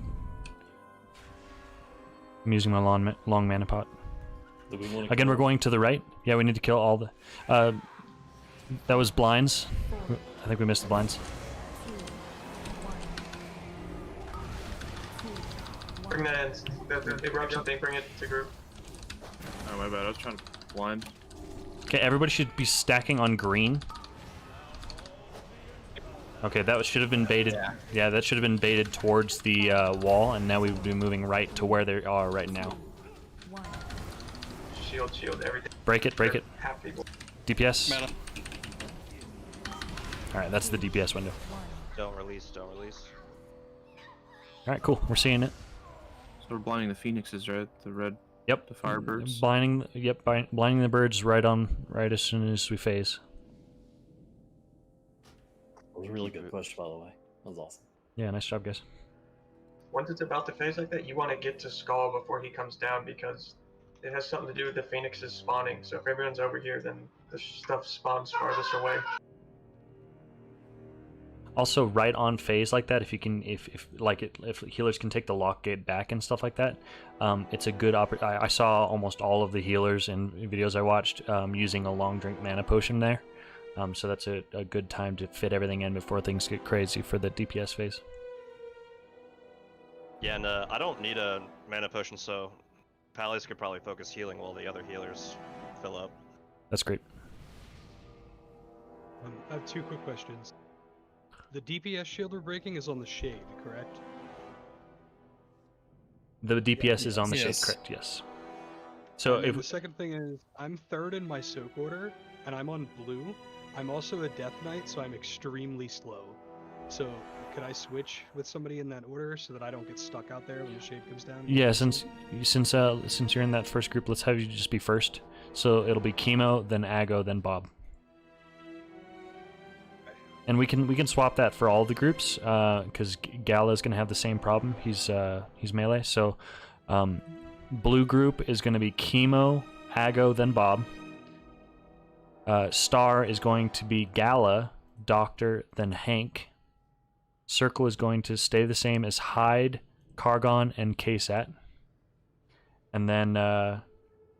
I'm using my long mana pot. Do we wanna Again, kill we're going to the right. Yeah, we need to kill all the. That was blinds. I think we missed the blinds. Bring that in. The eruption thing, bring it to group. Oh, my bad. I was trying to blind. Okay, everybody should be stacking on green. Okay, that should have been baited. Yeah, that should have been baited towards the wall, and now we would be moving right to where they are right now. Shield, everything. Break it, break it. Half people. DPS. Mana. Alright, that's the DPS window. Don't release, don't release. Alright, cool. We're seeing it. So we're blinding the phoenixes, right? The red. Yep. The firebirds. Blinding the birds right as soon as we phase. That was a really good push, by the way. That was awesome. Yeah, nice job, guys. Once it's about to phase like that, you want to get to Skull before he comes down because it has something to do with the phoenixes spawning. So if everyone's over here, then the stuff spawns farthest away. Also, right on phase like that, if healers can take the lock gate back and stuff like that, it's a good I saw almost all of the healers in videos I watched using a long drink mana potion there, so that's a good time to fit everything in before things get crazy for the DPS phase. Yeah, and I don't need a mana potion, so Pallies could probably focus healing while the other healers fill up. That's great. I have 2 quick questions. The DPS shield we're breaking is on the shade, correct? The DPS is on the Yes. shade, correct? Yes. So And if the second thing is, I'm 3rd in my soak order, and I'm on blue. I'm also a Death Knight, so I'm extremely slow. So could I switch with somebody in that order so that I don't get stuck out there when the shade comes down? yeah, since you're in that first group, let's have you just be first. So it'll be Chemo, then Ago, then Bob. And we can swap that for all the groups, because Gala's gonna have the same problem. He's melee. So, blue group is gonna be Chemo, Ago, then Bob. Star is going to be Gala, Doctor, then Hank. Circle is going to stay the same as Hyde, Kargon, and Ksat. And then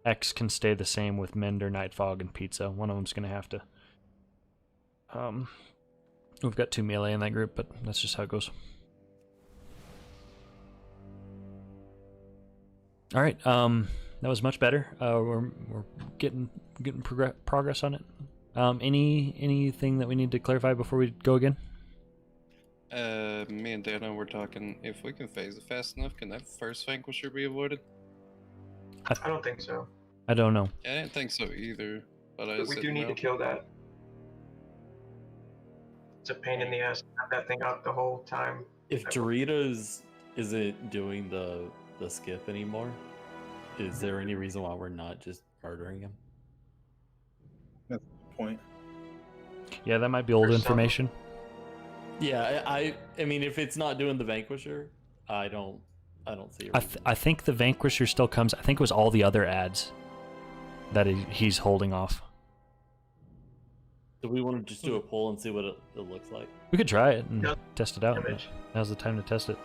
X can stay the same with Mender, Nightfog, and Pizza. One of them's gonna have to. We've got 2 melee in that group, but that's just how it goes. All right, that was much better. We're getting progress on it. Anything that we need to clarify before we go again? Me and Dana were talking. If we can phase it fast enough, can that first Vanquisher be avoided? I don't think so. I don't know. Yeah, I didn't think so either. But I But we said do need no. to kill that. It's a pain in the ass to have that thing up the whole time. If Doritos isn't doing the skip anymore, is there any reason why we're not just murdering him? That's the point. Yeah, that might be old information. Yeah, I mean, if it's not doing the Vanquisher, I don't see a reason. I think the Vanquisher still comes. I think it was all the other ads that he's holding off. Do we want to just do a poll and see what it looks like? We could try it and Yeah. test it out. Image. Now's the time to test it.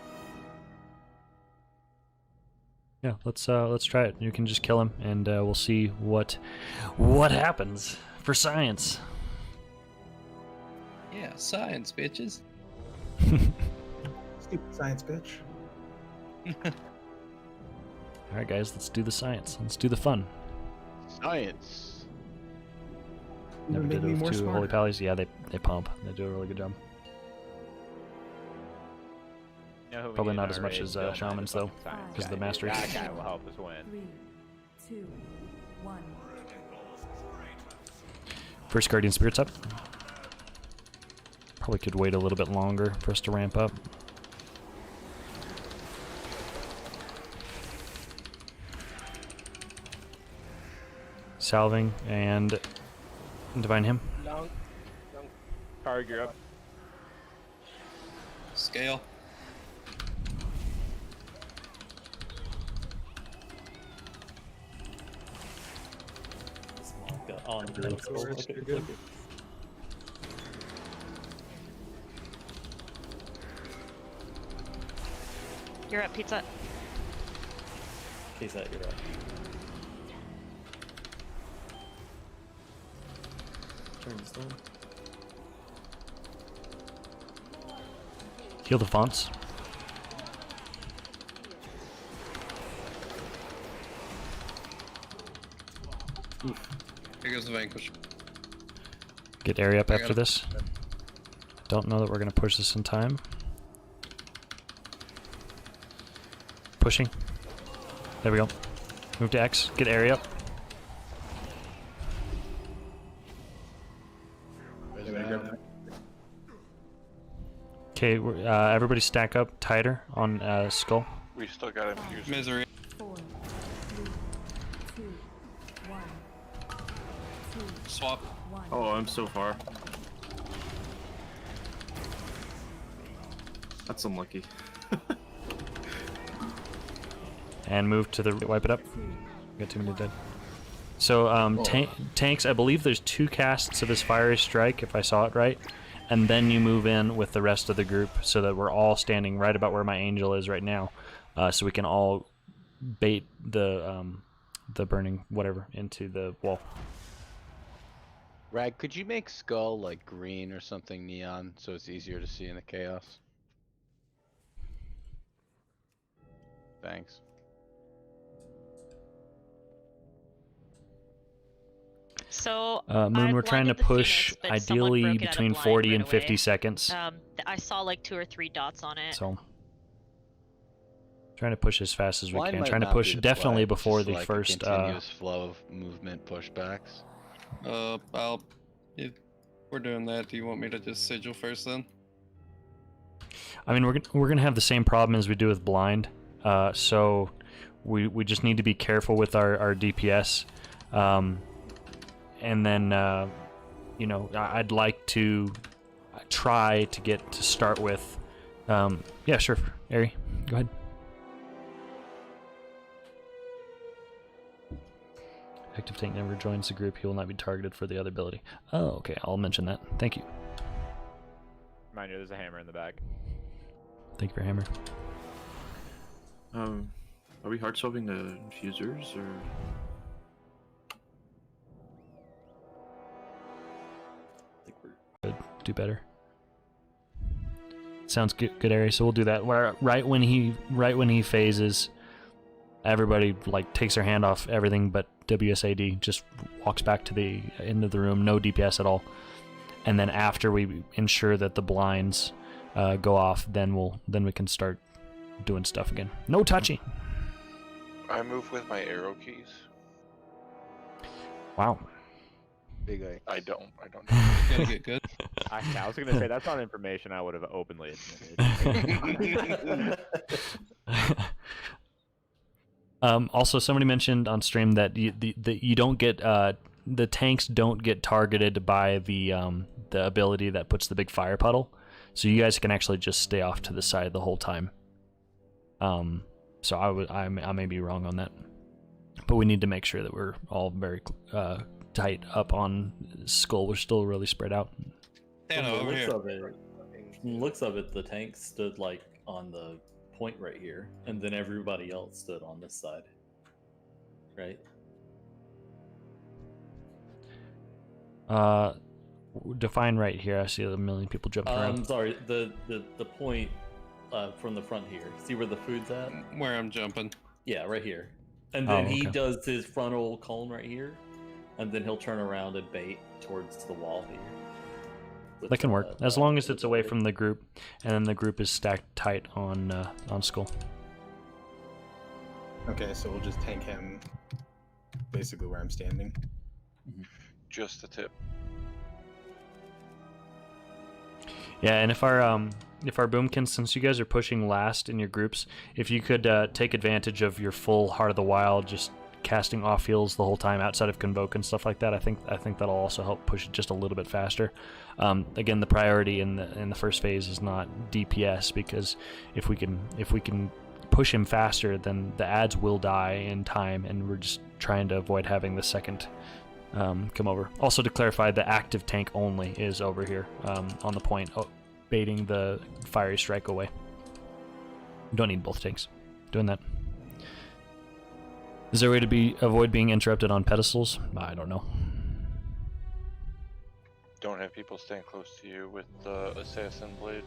Yeah, let's try it. You can just kill him, and we'll see what happens for science. Yeah, science, bitches. Stupid science, bitch. All right, guys, let's do the science. Let's do the fun. Science. Never Make did me it more with two smarter. holy pallies. Yeah, they pump. They do a really good job. You know who we Probably need not in as our much raid? as Bill Nye, the shamans though, fucking science because of the guy, dude. mastery. That guy will help us win. 3, 2, 1. First guardian spirit's up. Probably could wait a little bit longer for us to ramp up. Salving and divine him. Long. Targ, you're up. Scale. On the okay, you're good. okay. You're up, pizza. Case that you're up. Turn this down. Heal the fonts. Here goes the vanquish. Get area up I after got it. this. Don't know that we're gonna push this in time. Pushing. There we go. Move to X. Get area up. Okay, everybody stack up tighter on skull. We still got infused. Misery. 4, 3, 2, 1. 2, Swap. 1. Oh, I'm so far. That's unlucky. And move to the wipe it up. Got too many dead. So tanks, I believe there's 2 casts of his fiery strike, if I saw it right, and then you move in with the rest of the group so that we're all standing right about where my angel is right now, so we can all bait the burning whatever into the wall. Rag, could you make skull like green or something neon so it's easier to see in the chaos? Thanks. So Moon, I we're trying to blinded the push Phoenix, but someone ideally broke it out of between blind 40 right and 50 away. seconds. I saw like 2 or 3 dots on it. So trying to push as fast as we Blind can. might Trying to not be push the definitely play, before just the like first. a continuous flow of movement pushbacks. We're doing that. Do you want me to just sigil first then? I mean, we're gonna have the same problem as we do with blind. So we just need to be careful with our DPS. And then you know, I'd like to try to get to start with. Yeah, sure, Ari, go ahead. Active tank never joins the group. He will not be targeted for the other ability. Oh, okay. I'll mention that. Thank you. Mind you, there's a hammer in the back. Thank you for hammer. Are we hard swapping the infusers or? Could do better. Sounds good, Ari. So we'll do that. Where right when he phases, everybody like takes their hand off everything but WSAD, just walks back to the end of the room, no DPS at all. And then after we ensure that the blinds go off, then we can start doing stuff again. No touching. I move with my arrow keys. Wow. Big A. I don't. Gotta get good. I was gonna say that's not information I would have openly admitted. Also, somebody mentioned on stream that you don't get the tanks don't get targeted by the ability that puts the big fire puddle, so you guys can actually just stay off to the side the whole time. So I may be wrong on that, but we need to make sure that we're all very tight up on skull. We're still really spread out. From the looks of it, the tank stood like on the point right here, and then everybody else stood on this side, right? Define right here. I see a million people jumping around. Sorry, the point from the front here. See where the food's at? Where I'm jumping. Yeah, right here. And then he okay. does his frontal cone right here, and then he'll turn around and bait towards the wall here. That can work as long as it's away from the group, and then the group is stacked tight on Skull. Okay, so we'll just tank him basically where I'm standing. Just the tip. Yeah, and if our boomkins, since you guys are pushing last in your groups, if you could take advantage of your full Heart of the Wild, just casting off heals the whole time outside of Convoke and stuff like that, I think that'll also help push it just a little bit faster. Again, the priority in the first phase is not DPS, because if we can push him faster, then the ads will die in time, and we're just trying to avoid having the second come over. Also, to clarify, the active tank only is over here on the point, baiting the fiery strike away. You don't need both tanks doing that. Is there a way to avoid being interrupted on pedestals? I don't know. Don't have people stand close to you with the assassin blade.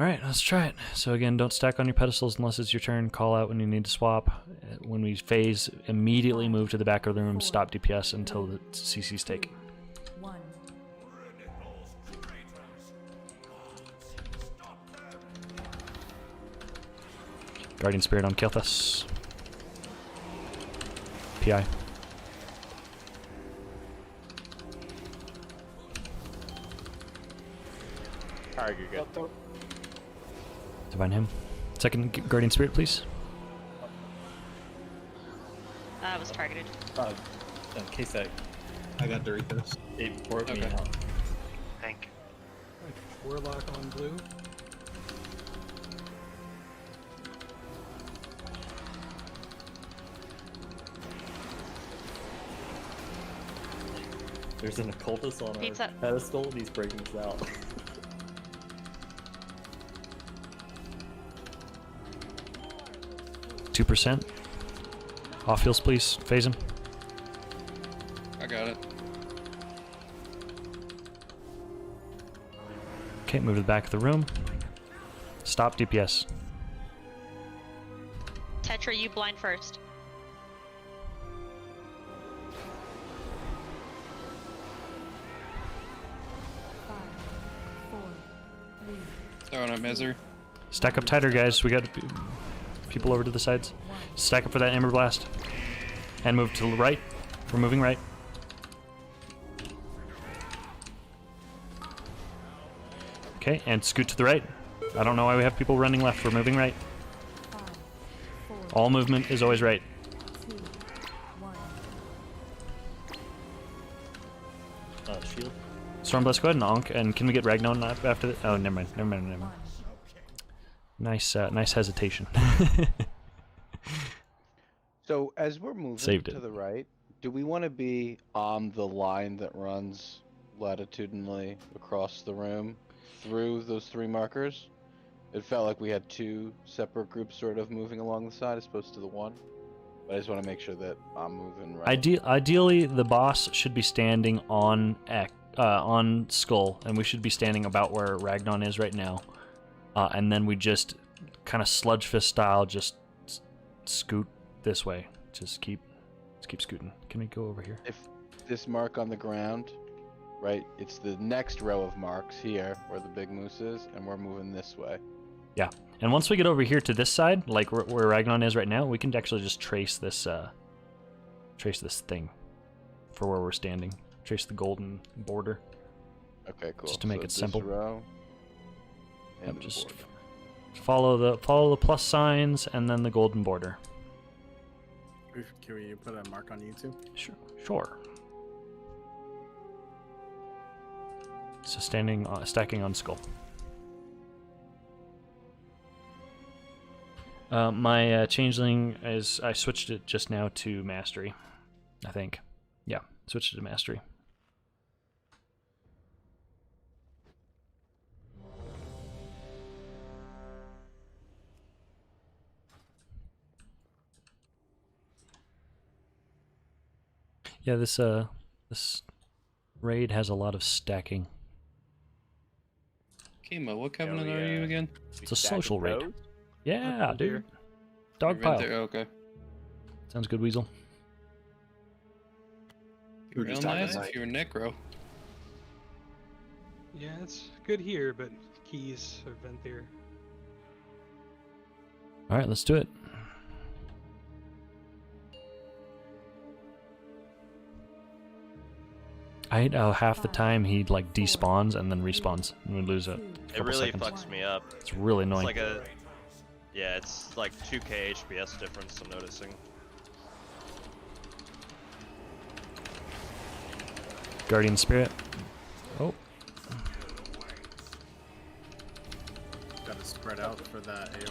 Alright, let's try it. So again, don't stack on your pedestals unless it's your turn. Call out when you need to swap. When we phase, immediately move to the back of the room, stop DPS until the CC's taken. 1. Guardian Spirit on Kelthus. PI. Alright, you're good. Divine him. Second Guardian Spirit, please. That was targeted. K-Sec. I got Doritos. It broke me Okay. out. Thank you. Warlock on blue. There's an occultist on Pizza. our pedestal, and he's breaking us out. 2%. Off heals, please. Phase him. I got it. Okay, move to the back of the room. Stop DPS. Tetra, you blind first. Throwing up Miser. Stack up tighter, guys. We got people over to the sides. Stack up for that Ember Blast. And move to the right. We're moving right. Okay, and scoot to the right. I don't know why we have people running left. We're moving right. All movement is always right. 2. 1. Shield. Stormblast, go ahead and onk. And can we get Ragnon after this? Oh, never mind. Never mind. Nice, nice hesitation. So as we're moving Saved to it. the right, do we want to be on the line that runs latitudinally across the room through those 3 markers? It felt like we had 2 separate groups sort of moving along the side as opposed to the one. But I just want to make sure that I'm moving right. Ideally, the boss should be standing on Skull, and we should be standing about where Ragnon is right now. And then we just kind of sludge fist style, just scoot this way. Just keep scooting. Can we go over here? If this mark on the ground, right, it's the next row of marks here where the big moose is, and we're moving this way. Yeah. And once we get over here to this side, like where Ragnon is right now, we can actually just trace this thing for where we're standing. Trace the golden border. Okay, cool. Just to make So it this simple. row and Yep, the just border. follow the plus signs and then the golden border. Can we put a mark on you too? Sure. So stacking on skull. My changeling is I switched it just now to mastery, I think. Yeah, switched it to mastery. Yeah, this raid has a lot of stacking. Kima, what covenant are you again? It's a social raid. Yeah, dude. Dog You're pile. Venter- okay. Sounds good, Weasel. Real nice if you were Necro. Yeah, it's good here, but keys are Venthyr. Alright, let's do it. I hate how half the time he like despawns and then respawns, and we lose it. It really fucks me up. It's really annoying. It's like yeah, it's like 2k HPS difference I'm noticing. Guardian Spirit. Oh. Gotta spread out for that AoE.